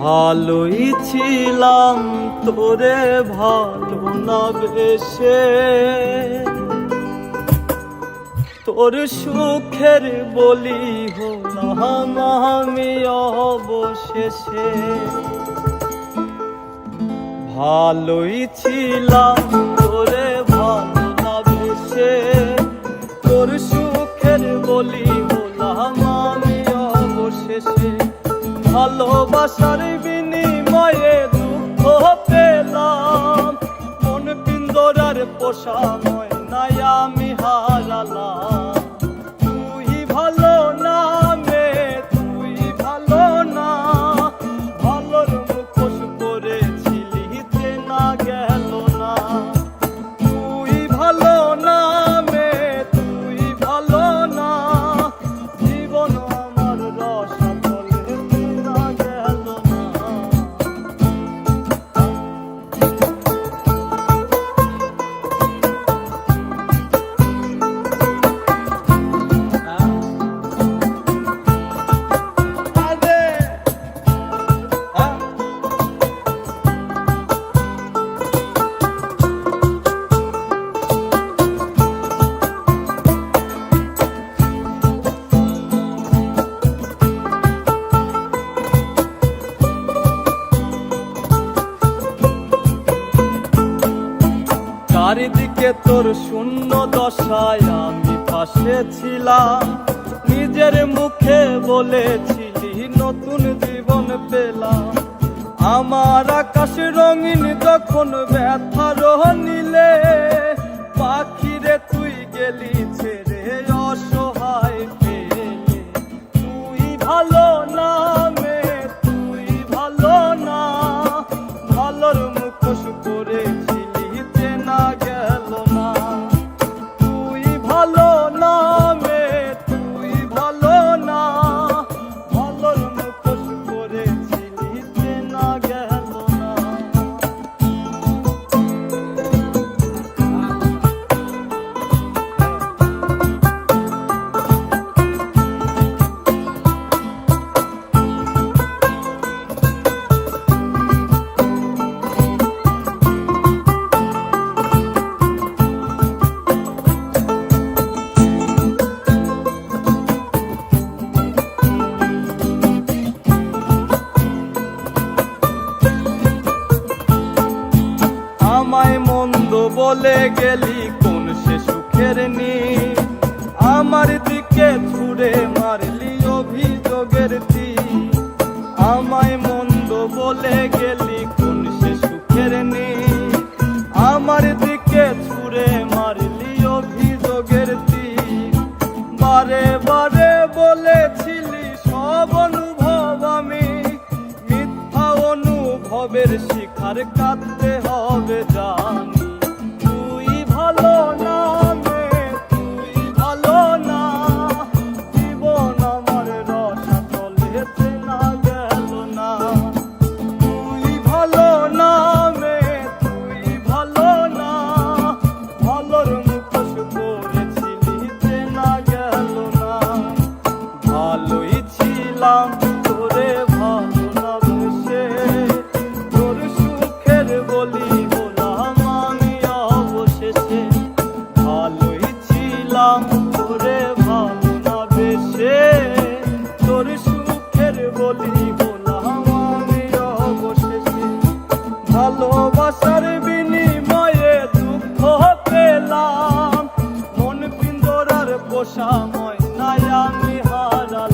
ভালোই ছিলাম তোরে ভালো না বেশে, তোর সুখের বলি হলাম আমি অবশেষে। ভালোই ছিলাম তোরে ভালো না বেশে, তোর সুখের বলি হলাম আমি অবশেষে। ভালোবাসার বিনিময়ে দুঃখ পেলাম, মন পিন্দরার পোষা ময়নায় আমি হারালাম। তুই ভালো না মে, তুই ভালো না, ভালোর মুখোশ পরেছিলি চেনা গেল না। তুই ভালো না মে, তুই ভালো না, জীবন আমার রসাতলে চেনা গেল না। চারিদিকে তোর শূন্য দশায় আমি পাশে ছিলাম, নিজের মুখে বলেছিলি নতুন জীবন পেলাম। আমার আকাশ রঙিন যখন ব্যথার নীলে, পাখিরে তুই গেলি ছেড়ে অসহায় ফেলে। তুই ভালো না মে, তুই ভালো না, ভালোর মুখোশ করেছিলি চেনা গেল না। তুই ভালো না মে, তুই ভালো না, ভালোর মুখোশ করেছিলি চেনা গেল না। আমায় মন্দ বলে গেলি কোন সে সুখের নি, আমার দিকে ছুড়ে মারলি অভিযোগের তীর। আমায় মন্দ বলে গেলি কোন সে সুখের নি, আমার দিকে ছুড়ে মারলি অভিযোগের তীর। বারে বারে বলেছিলি সব অনুভব আমি, মিথ্যা অনুভবের শিখার কাঁদতে হবে জানি। তুই ভালো না মে, তুই ভালো না, জীবন আমার রসাতলে চেনা গেল না। তুই ভালো না মে, তুই ভালো না, ভালোর মুখোশ পরেছিলি চেনা গেল না। ভালোই ছিলাম তোরে ভালো না বেশে, তোর সুখের বলি হলাম আমি অবশেষে। ভালোই ছিলাম তোরে ভালো না বেশে, তোর সুখের বলি হলাম আমি অবশেষে। ভালোবাসার বিনিময়ে দুঃখ পেলাম, মন পিন্দরার পোষা ময়নায় আমি হারালাম।